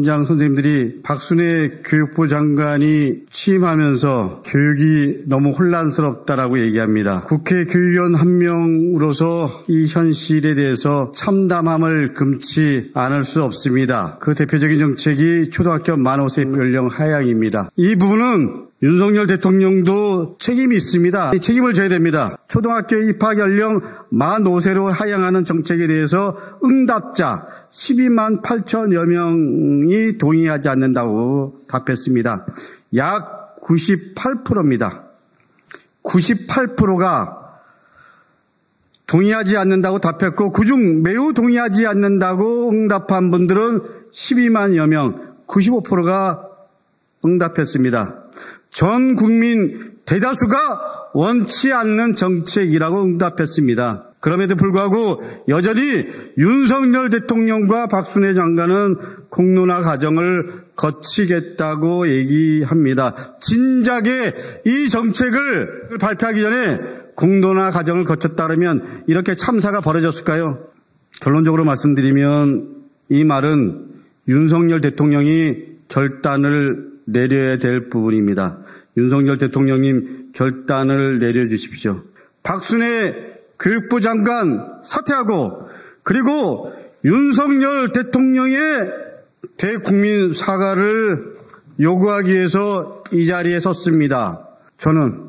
현장 선생님들이 박순애 교육부 장관이 취임하면서 교육이 너무 혼란스럽다라고 얘기합니다. 국회 교육위원 한 명으로서 이 현실에 대해서 참담함을 금치 않을 수 없습니다. 그 대표적인 정책이 초등학교 만 5세 연령 하향입니다. 이 부분은 윤석열 대통령도 책임이 있습니다. 책임을 져야 됩니다. 초등학교 입학 연령 만 5세로 하향하는 정책에 대해서 응답자 12만 8천여 명이 동의하지 않는다고 답했습니다. 약 98%입니다. 98%가 동의하지 않는다고 답했고 그중 매우 동의하지 않는다고 응답한 분들은 12만여 명, 95%가 응답했습니다. 전 국민 대다수가 원치 않는 정책이라고 응답했습니다. 그럼에도 불구하고 여전히 윤석열 대통령과 박순애 장관은 공론화 과정을 거치겠다고 얘기합니다. 진작에 이 정책을 발표하기 전에 공론화 과정을 거쳤다면 이렇게 참사가 벌어졌을까요? 결론적으로 말씀드리면 이 말은 윤석열 대통령이 결단을 내려야 될 부분입니다. 윤석열 대통령님 결단을 내려주십시오. 박순애 교육부 장관 사퇴하고 그리고 윤석열 대통령의 대국민 사과를 요구하기 위해서 이 자리에 섰습니다. 저는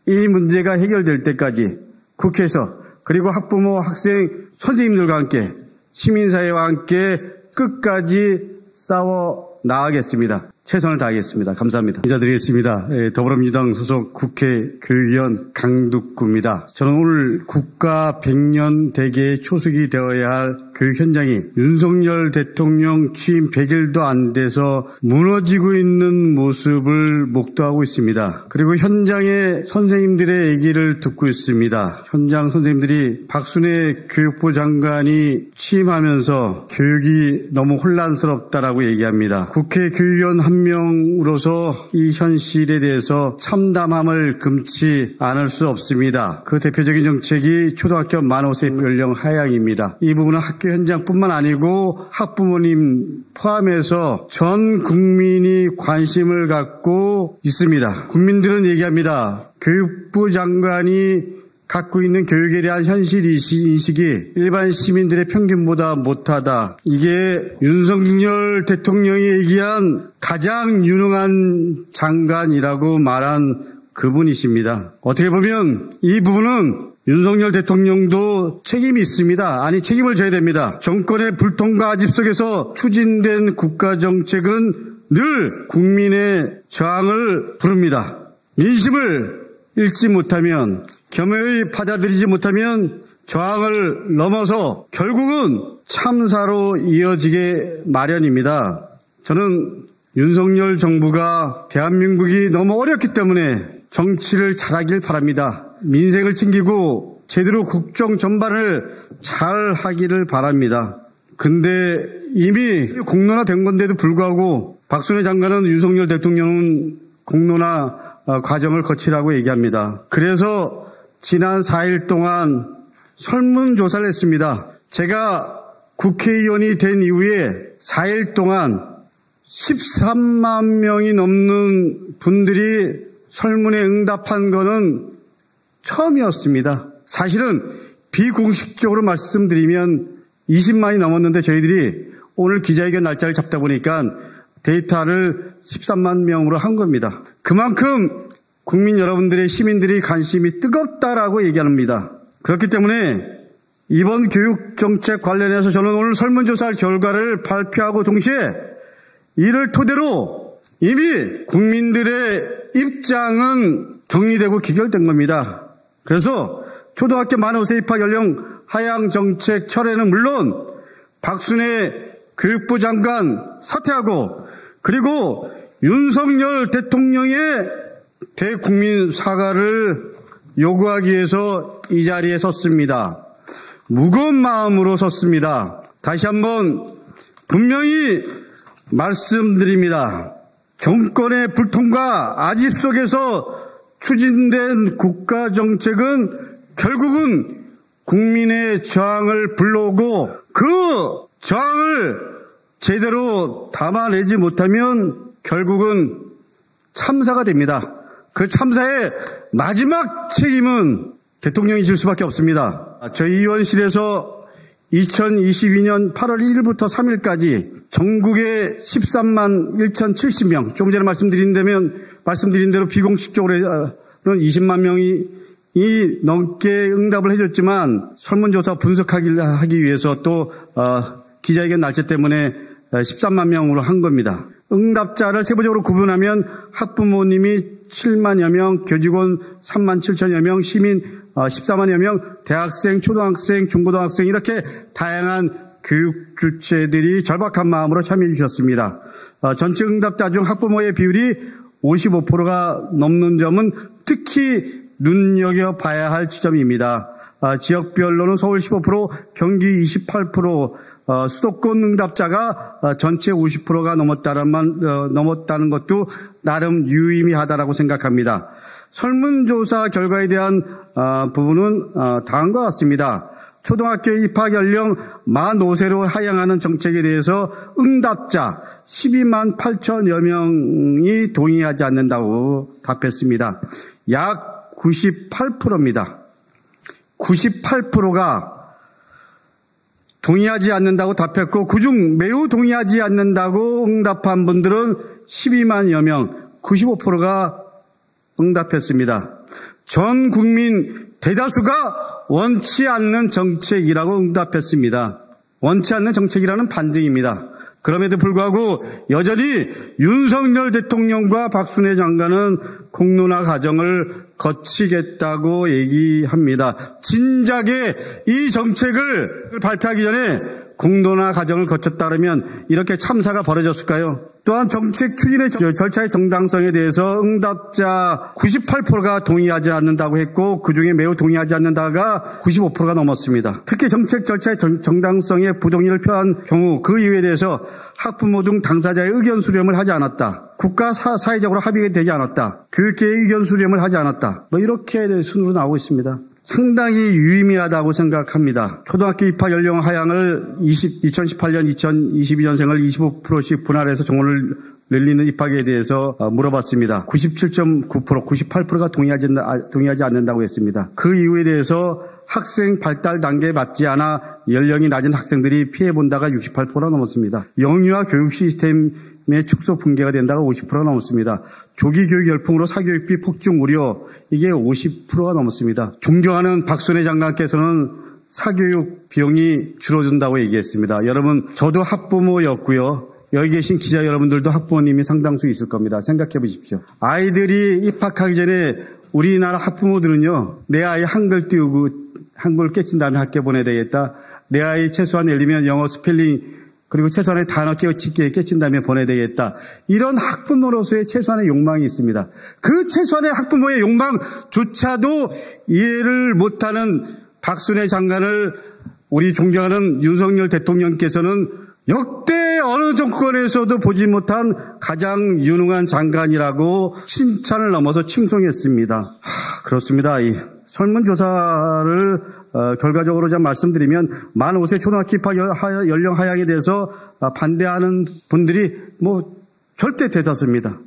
이 문제가 해결될 때까지 국회에서 그리고 학부모, 학생, 선생님들과 함께 시민사회와 함께 끝까지 싸워 나가겠습니다. 최선을 다하겠습니다. 감사합니다. 인사드리겠습니다. 더불어민주당 소속 국회 교육위원 강두구입니다. 저는 오늘 국가 100년 대계의 초석이 되어야 할 교육 현장이 윤석열 대통령 취임 100일도 안 돼서 무너지고 있는 모습을 목도하고 있습니다. 그리고 현장의 선생님들의 얘기를 듣고 있습니다. 현장 선생님들이 박순애 교육부 장관이 취임하면서 교육이 너무 혼란스럽다라고 얘기합니다. 국회 교육위원 한 명으로서 이 현실에 대해서 참담함을 금치 않을 수 없습니다. 그 대표적인 정책이 초등학교 만 5세 연령 하향입니다. 이 부분은 학교 현장뿐만 아니고 학부모님 포함해서 전 국민이 관심을 갖고 있습니다. 국민들은 얘기합니다. 교육부 장관이 갖고 있는 교육에 대한 현실 인식이 일반 시민들의 평균보다 못하다. 이게 윤석열 대통령이 얘기한 가장 유능한 장관이라고 말한 그분이십니다. 어떻게 보면 이 부분은 윤석열 대통령도 책임이 있습니다. 아니 책임을 져야 됩니다. 정권의 불통과 아집 속에서 추진된 국가정책은 늘 국민의 저항을 부릅니다. 민심을 읽지 못하면 겸허히 받아들이지 못하면 저항을 넘어서 결국은 참사로 이어지게 마련입니다. 저는 윤석열 정부가 대한민국이 너무 어렵기 때문에 정치를 잘하길 바랍니다. 민생을 챙기고 제대로 국정 전반을 잘 하기를 바랍니다. 근데 이미 공론화된 건데도 불구하고 박순애 장관은 윤석열 대통령은 공론화 과정을 거치라고 얘기합니다. 그래서 지난 4일 동안 설문조사를 했습니다. 제가 국회의원이 된 이후에 4일 동안 13만 명이 넘는 분들이 설문에 응답한 거는 처음이었습니다. 사실은 비공식적으로 말씀드리면 20만이 넘었는데 저희들이 오늘 기자회견 날짜를 잡다 보니까 데이터를 13만 명으로 한 겁니다. 그만큼 국민 여러분들의 시민들이 관심이 뜨겁다라고 얘기합니다. 그렇기 때문에 이번 교육정책 관련해서 저는 오늘 설문조사 결과를 발표하고 동시에 이를 토대로 이미 국민들의 입장은 정리되고 기결된 겁니다. 그래서 초등학교 만 5세 입학 연령 하향 정책 철회는 물론 박순애 교육부 장관 사퇴하고 그리고 윤석열 대통령의 대국민 사과를 요구하기 위해서 이 자리에 섰습니다. 무거운 마음으로 섰습니다. 다시 한번 분명히 말씀드립니다. 정권의 불통과 아집 속에서 추진된 국가정책은 결국은 국민의 저항을 불러오고 그 저항을 제대로 담아내지 못하면 결국은 참사가 됩니다. 그 참사의 마지막 책임은 대통령이 질 수밖에 없습니다. 저희 의원실에서 2022년 8월 1일부터 3일까지 전국에 13만 1,070명, 조금 전에 말씀드린 대로 비공식적으로는 20만 명이 넘게 응답을 해줬지만 설문조사 분석하기 위해서 또 기자회견 날짜 때문에 13만 명으로 한 겁니다. 응답자를 세부적으로 구분하면 학부모님이 7만여 명, 교직원 3만 7천여 명, 시민 14만여 명, 대학생, 초등학생, 중고등학생 이렇게 다양한 교육 주체들이 절박한 마음으로 참여해 주셨습니다. 전체 응답자 중 학부모의 비율이 55%가 넘는 점은 특히 눈여겨봐야 할 지점입니다. 지역별로는 서울 15%, 경기 28%, 수도권 응답자가 전체 50%가 넘었다는 것도 나름 유의미하다라고 생각합니다. 설문조사 결과에 대한 부분은 다음과 같습니다. 초등학교 입학 연령 만 5세로 하향하는 정책에 대해서 응답자 12만 8천여 명이 동의하지 않는다고 답했습니다. 약 98%입니다. 98%가 동의하지 않는다고 답했고 그중 매우 동의하지 않는다고 응답한 분들은 12만여 명, 95%가 응답했습니다. 전 국민 대다수가 원치 않는 정책이라고 응답했습니다. 원치 않는 정책이라는 반증입니다. 그럼에도 불구하고 여전히 윤석열 대통령과 박순애 장관은 공론화 과정을 거치겠다고 얘기합니다. 진작에 이 정책을 발표하기 전에 공론화 과정을 거쳤다 그러면 이렇게 참사가 벌어졌을까요? 또한 정책 추진의 절차의 정당성에 대해서 응답자 98%가 동의하지 않는다고 했고 그중에 매우 동의하지 않는다가 95%가 넘었습니다. 특히 정책 절차의 정당성에 부동의를 표한 경우 그 이유에 대해서 학부모 등 당사자의 의견 수렴을 하지 않았다. 국가 사회적으로 합의가 되지 않았다. 교육계의 의견 수렴을 하지 않았다. 이렇게 순으로 나오고 있습니다. 상당히 유의미하다고 생각합니다. 초등학교 입학 연령 하향을 2018년, 2022년생을 25%씩 분할해서 정원을 늘리는 입학에 대해서 물어봤습니다. 97.9%, 98%가 동의하지 않는다고 했습니다. 그 이유에 대해서 학생 발달 단계에 맞지 않아 연령이 낮은 학생들이 피해본다가 68%가 넘었습니다. 영유아 교육 시스템의 축소 붕괴가 된다가 50%가 넘었습니다. 조기 교육 열풍으로 사교육비 폭증 우려, 이게 50%가 넘었습니다. 존경하는 박순애 장관께서는 사교육 비용이 줄어든다고 얘기했습니다. 여러분, 저도 학부모였고요. 여기 계신 기자 여러분들도 학부모님이 상당수 있을 겁니다. 생각해 보십시오. 아이들이 입학하기 전에 우리나라 학부모들은요, 내 아이 한글 띄우고 한글 깨친 다음에 학교 보내야 되겠다. 내 아이 최소한 예를 들면 영어 스펠링 그리고 최소한의 단어 깨친 다음에 보내야 되겠다. 이런 학부모로서의 최소한의 욕망이 있습니다. 그 최소한의 학부모의 욕망조차도 이해를 못하는 박순애 장관을 우리 존경하는 윤석열 대통령께서는 역대 어느 정권에서도 보지 못한 가장 유능한 장관이라고 칭찬을 넘어서 칭송했습니다. 그렇습니다. 이 설문조사를 결과적으로 좀 말씀드리면 만 5세 초등학교 입학 연령 하향에 대해서 반대하는 분들이 절대 대다수입니다.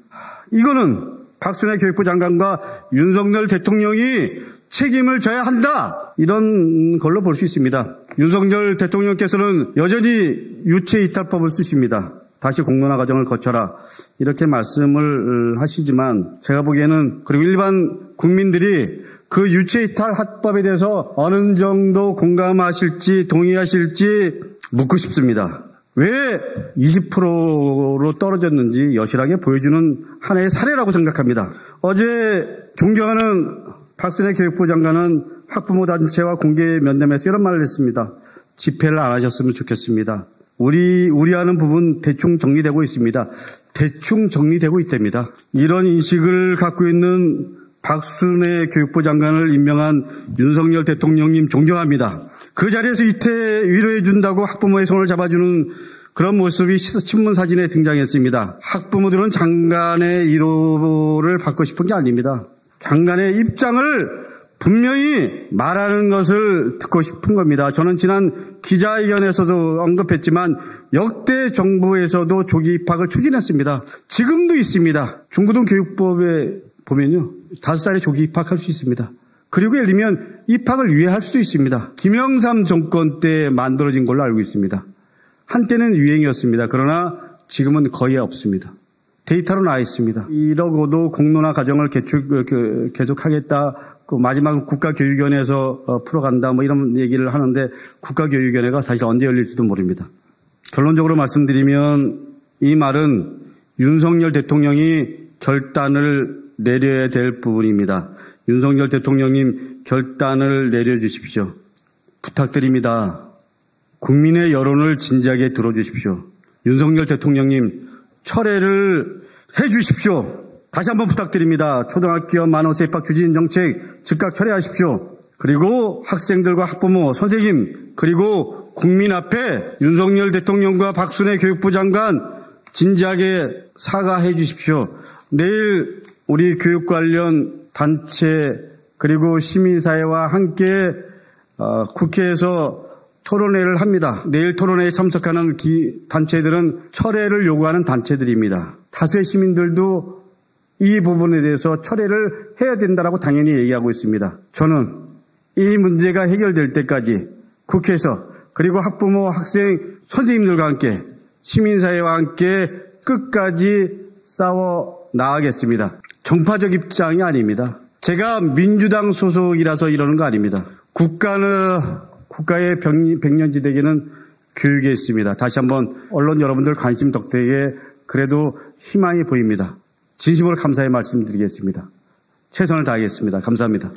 이거는 박순애 교육부 장관과 윤석열 대통령이 책임을 져야 한다, 이런 걸로 볼 수 있습니다. 윤석열 대통령께서는 여전히 유체이탈법을 쓰십니다. 다시 공론화 과정을 거쳐라, 이렇게 말씀을 하시지만 제가 보기에는, 그리고 일반 국민들이 그 유체이탈 합법에 대해서 어느 정도 공감하실지 동의하실지 묻고 싶습니다. 왜 20%로 떨어졌는지 여실하게 보여주는 하나의 사례라고 생각합니다. 어제 존경하는 박순애 교육부 장관은 학부모 단체와 공개 면담에서 이런 말을 했습니다. 집회를 안 하셨으면 좋겠습니다. 우리하는 부분 대충 정리되고 있습니다. 대충 정리되고 있답니다. 이런 인식을 갖고 있는 박순애 교육부 장관을 임명한 윤석열 대통령님 존경합니다. 그 자리에서 이태 위로해 준다고 학부모의 손을 잡아주는 그런 모습이 신문 사진에 등장했습니다. 학부모들은 장관의 위로를 받고 싶은 게 아닙니다. 장관의 입장을 분명히 말하는 것을 듣고 싶은 겁니다. 저는 지난 기자회견에서도 언급했지만 역대 정부에서도 조기 입학을 추진했습니다. 지금도 있습니다. 중고등교육법에 보면요, 5살에 조기 입학할 수 있습니다. 그리고 예를 들면 입학을 유예할 수도 있습니다. 김영삼 정권 때 만들어진 걸로 알고 있습니다. 한때는 유행이었습니다. 그러나 지금은 거의 없습니다. 데이터로 나와 있습니다. 이러고도 공론화 과정을 계속하겠다. 그 마지막은 국가교육위원회에서 풀어간다. 뭐 이런 얘기를 하는데 국가교육위원회가 사실 언제 열릴지도 모릅니다. 결론적으로 말씀드리면 이 말은 윤석열 대통령이 결단을 내려야 될 부분입니다. 윤석열 대통령님 결단을 내려주십시오. 부탁드립니다. 국민의 여론을 진지하게 들어주십시오. 윤석열 대통령님 철회를 해주십시오. 다시 한번 부탁드립니다. 초등학교 만원세 입학 추진 정책 즉각 철회하십시오. 그리고 학생들과 학부모, 선생님, 그리고 국민 앞에 윤석열 대통령과 박순애 교육부 장관 진지하게 사과해 주십시오. 내일 우리 교육 관련 단체 그리고 시민사회와 함께 국회에서 토론회를 합니다. 내일 토론회에 참석하는 단체들은 철회를 요구하는 단체들입니다. 다수의 시민들도 이 부분에 대해서 철회를 해야 된다고 당연히 얘기하고 있습니다. 저는 이 문제가 해결될 때까지 국회에서 그리고 학부모, 학생, 선생님들과 함께 시민사회와 함께 끝까지 싸워 나가겠습니다. 정파적 입장이 아닙니다. 제가 민주당 소속이라서 이러는 거 아닙니다. 국가의 백년지대기는 교육에 있습니다. 다시 한번 언론 여러분들 관심 덕택에 그래도 희망이 보입니다. 진심으로 감사의 말씀드리겠습니다. 최선을 다하겠습니다. 감사합니다.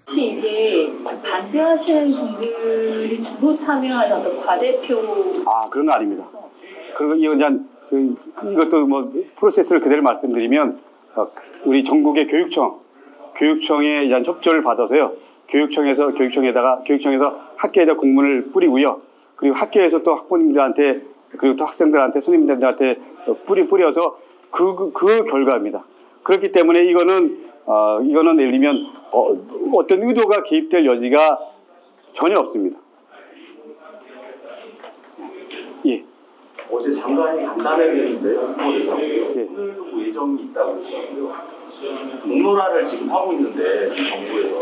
혹시 이게 반대하시는 분들이 주로 참여하는 어떤 과대표? 그런 거 아닙니다. 그리고 이것도 뭐 프로세스를 그대로 말씀드리면 우리 전국의 교육청에 대한 협조를 받아서요. 교육청에서 학교에다 공문을 뿌리고요. 그리고 학교에서 또 학부모님들한테 그리고 또 학생들한테 선생님들한테 뿌려서 그 결과입니다. 그렇기 때문에 이거는 예를 들면 어떤 의도가 개입될 여지가 전혀 없습니다. 예. 어제 장관이 간담회를 했는데 국무에서 오늘도 예정이 있다고 그러더라고요. 공론화를 지금 하고 있는데 정부에서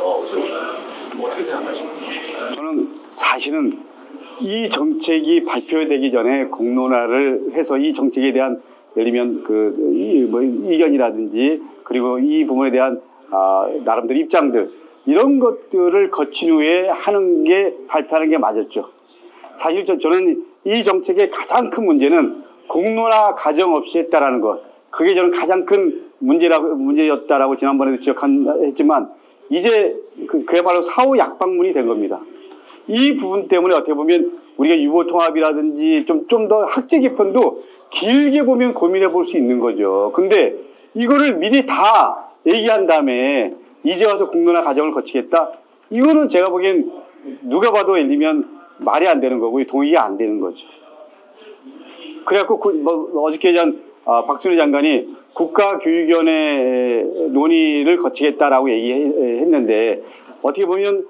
어떻게 생각하십니까? 저는 사실은 이 정책이 발표되기 전에 공론화를 해서 이 정책에 대한 예를 들면 의견이라든지 그리고 이 부분에 대한 나름대로 입장들 이런 것들을 거친 후에 발표하는 게 맞았죠. 사실 저는 이 정책의 가장 큰 문제는 공론화 과정 없이 했다라는 것. 그게 저는 가장 큰 문제였다라고 지난번에도 지적했지만 이제 그야말로 사후 약방문이 된 겁니다. 이 부분 때문에 어떻게 보면 우리가 유보통합이라든지 좀 더 학제 개편도 길게 보면 고민해 볼 수 있는 거죠. 근데 이거를 미리 다 얘기한 다음에 이제 와서 공론화 과정을 거치겠다? 이거는 제가 보기엔 누가 봐도 예를 들면 말이 안 되는 거고 동의가 안 되는 거죠. 그래갖고 어저께 박순애 장관이 국가교육위원회 논의를 거치겠다라고 얘기했는데 어떻게 보면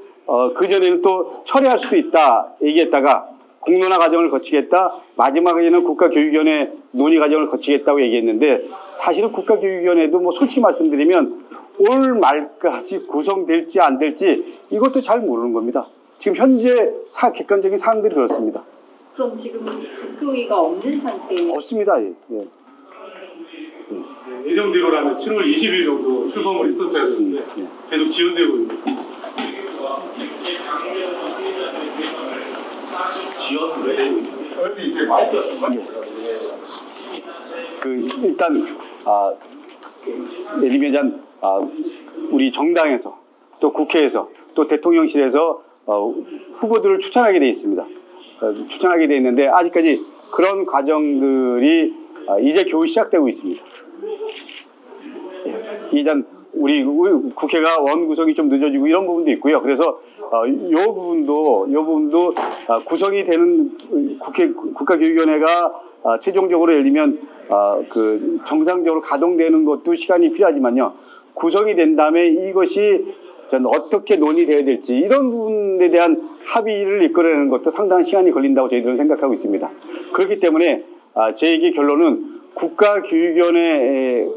그전에는 또 철회할 수도 있다 얘기했다가 공론화 과정을 거치겠다 마지막에는 국가교육위원회 논의 과정을 거치겠다고 얘기했는데 사실은 국가교육위원회도 뭐 솔직히 말씀드리면 올 말까지 구성될지 안 될지 이것도 잘 모르는 겁니다. 지금 현재 객관적인 사항들이 그렇습니다. 그럼 지금 국교위가 없는 상태예요? 없습니다. 예. 예정대로라면 7월 20일 정도 출범을 했었어야 되는데 계속 지연되고 있는. 지원은 왜 되고 있나요? 일단 예를 들면 우리 정당에서 또 국회에서 또 대통령실에서 후보들을 추천하게 돼 있습니다. 추천하게 돼 있는데 아직까지 그런 과정들이 이제 겨우 시작되고 있습니다. 일단 우리 국회가 원 구성이 좀 늦어지고 이런 부분도 있고요. 그래서 요 부분도 구성이 되는 국가교육위원회가 최종적으로 예를 들면 그 정상적으로 가동되는 것도 시간이 필요하지만요. 구성이 된 다음에 이것이 전 어떻게 논의돼야 될지 이런 부분에 대한 합의를 이끌어내는 것도 상당한 시간이 걸린다고 저희들은 생각하고 있습니다. 그렇기 때문에 제 얘기 결론은 국가교육위원회에다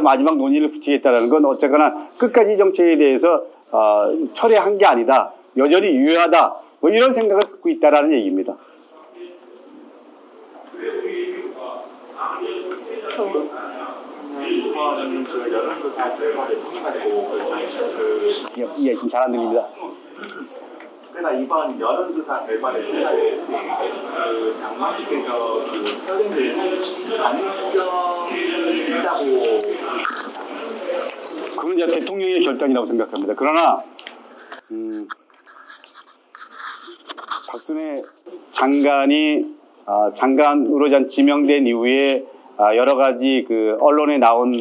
마지막 논의를 붙이겠다는 건 어쨌거나 끝까지 이 정책에 대해서 철회한 게 아니다. 여전히 유효하다. 뭐 이런 생각을 갖고 있다라는 얘기입니다. 이번 그 여론조사 결과를 통해가지고 예, 지금 잘 안 들립니다. 그러니까 이번 여론조사 결과를 통해가지고 그 장관님께서 그 서른을 가능성이 있다고 그건 이제 대통령의 결단이라고 생각합니다. 그러나 박순애 장관이 장관으로 지명된 이후에 여러 가지 그 언론에 나온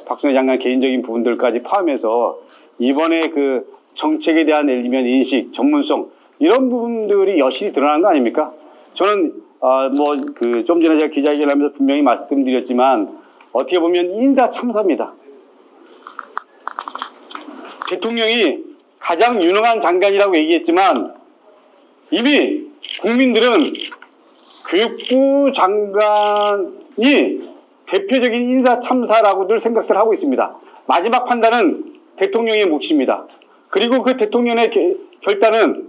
박순애 장관 개인적인 부분들까지 포함해서 이번에 그 정책에 대한 예를 들면 인식, 전문성 이런 부분들이 여실히 드러난 거 아닙니까? 저는 뭐 그 좀 전에 제가 기자회견하면서 분명히 말씀드렸지만 어떻게 보면 인사 참사입니다. 대통령이 가장 유능한 장관이라고 얘기했지만 이미 국민들은 교육부 장관이 대표적인 인사 참사라고들 생각들 하고 있습니다. 마지막 판단은 대통령의 몫입니다. 그리고 그 대통령의 결단은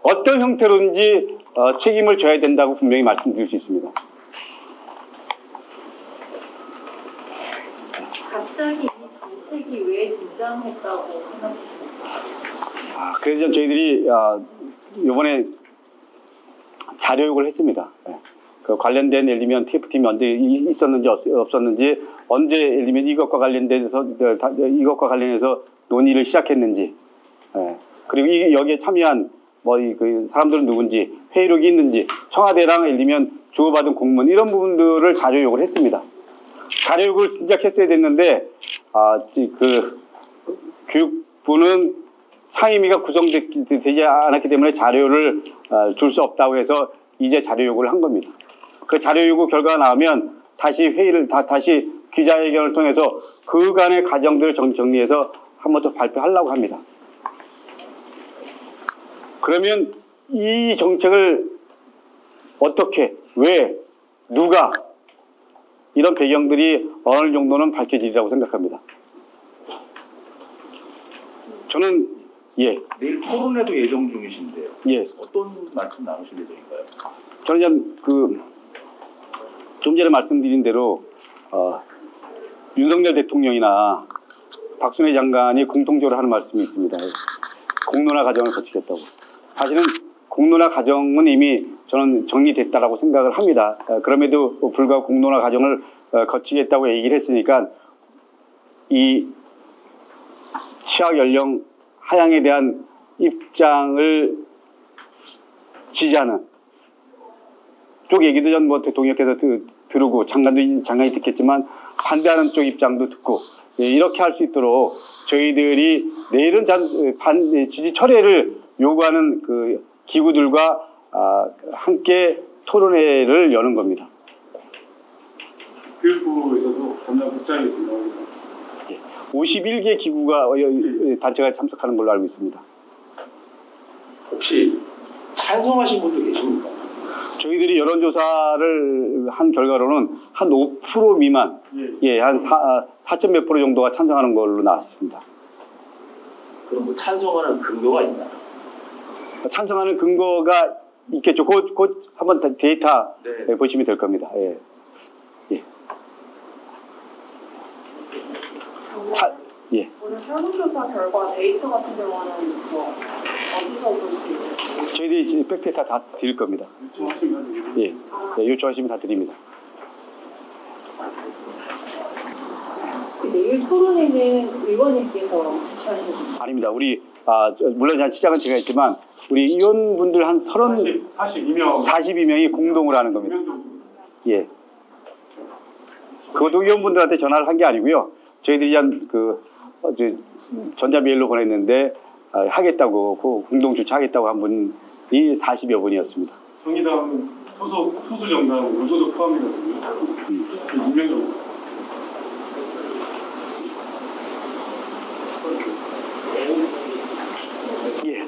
어떤 형태로든지 책임을 져야 된다고 분명히 말씀드릴 수 있습니다. 갑자기 이 정책이 왜 등장했다고 생각하십니까? 그래서 저희들이 이번에 자료 요구를 했습니다. 그 관련된 예를 들면 TF팀이 언제 있었는지 없었는지 언제 예를 들면 이것과 관련해서 논의를 시작했는지 그리고 여기에 참여한 그 사람들은 누군지 회의록이 있는지 청와대랑 예를 들면 주고받은 공문 이런 부분들을 자료 요구를 했습니다. 자료 요구를 진작 했어야 됐는데 그 교육부는 상임위가 구성되지 않았기 때문에 자료를 줄 수 없다고 해서 이제 자료 요구를 한 겁니다. 그 자료 요구 결과가 나오면 다시 회의를 다시 기자회견을 통해서 그간의 과정들을 정리해서 한 번 더 발표하려고 합니다. 그러면 이 정책을 어떻게, 왜, 누가 이런 배경들이 어느 정도는 밝혀지리라고 생각합니다. 저는 내일 토론회도 예정 중이신데요. 어떤 말씀 나누실 예정인가요? 저는 좀 전에 말씀드린 대로 윤석열 대통령이나 박순애 장관이 공통적으로 하는 말씀이 있습니다. 공론화 과정을 거치겠다고. 사실은 공론화 과정은 이미 저는 정리됐다라고 생각을 합니다. 그럼에도 불구하고 공론화 과정을 거치겠다고 얘기를 했으니까 이 취학 연령 하향에 대한 입장을 지지하는 쪽 얘기도 전 대통령께서 들으고 장관이 듣겠지만 반대하는 쪽 입장도 듣고 이렇게 할 수 있도록 저희들이 내일은 지지 철회를 요구하는 그 기구들과 함께 토론회를 여는 겁니다. 교육부에서도 담당 국장이 있습니다. 51개 기구가 단체가 참석하는 걸로 알고 있습니다. 혹시 찬성하신 분도 계십니까? 저희들이 여론조사를 한 결과로는 한 5% 미만, 한 4점 몇 프로 정도가 찬성하는 걸로 나왔습니다. 그럼 뭐 찬성하는 근거가 있나요? 찬성하는 근거가 있겠죠. 곧 한번 데이터 보시면 될 겁니다. 오늘 설문조사 결과 데이터 같은 경우는 어디서 볼 수 있나요? 저희들이 팩트데이터 다 드릴 겁니다. 요청하시면 다 드립니다. 내일 토론회는 의원님께서 주최하시는 건가요? 아닙니다. 우리 물론 시작은 제가 했지만 우리 의원분들 한 42명이 공동으로 하는 겁니다. 그것도 의원분들한테 전화를 한 게 아니고요. 저희들이 전자메일로 보냈는데 하겠다고 공동 주최하겠다고 한 분이 40여 분이었습니다. 정의당 소수 정당, 무소속 포함이거든요. 유명한. 예.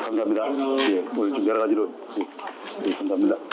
감사합니다. 예, 오늘 좀 여러 가지로. 예, 감사합니다.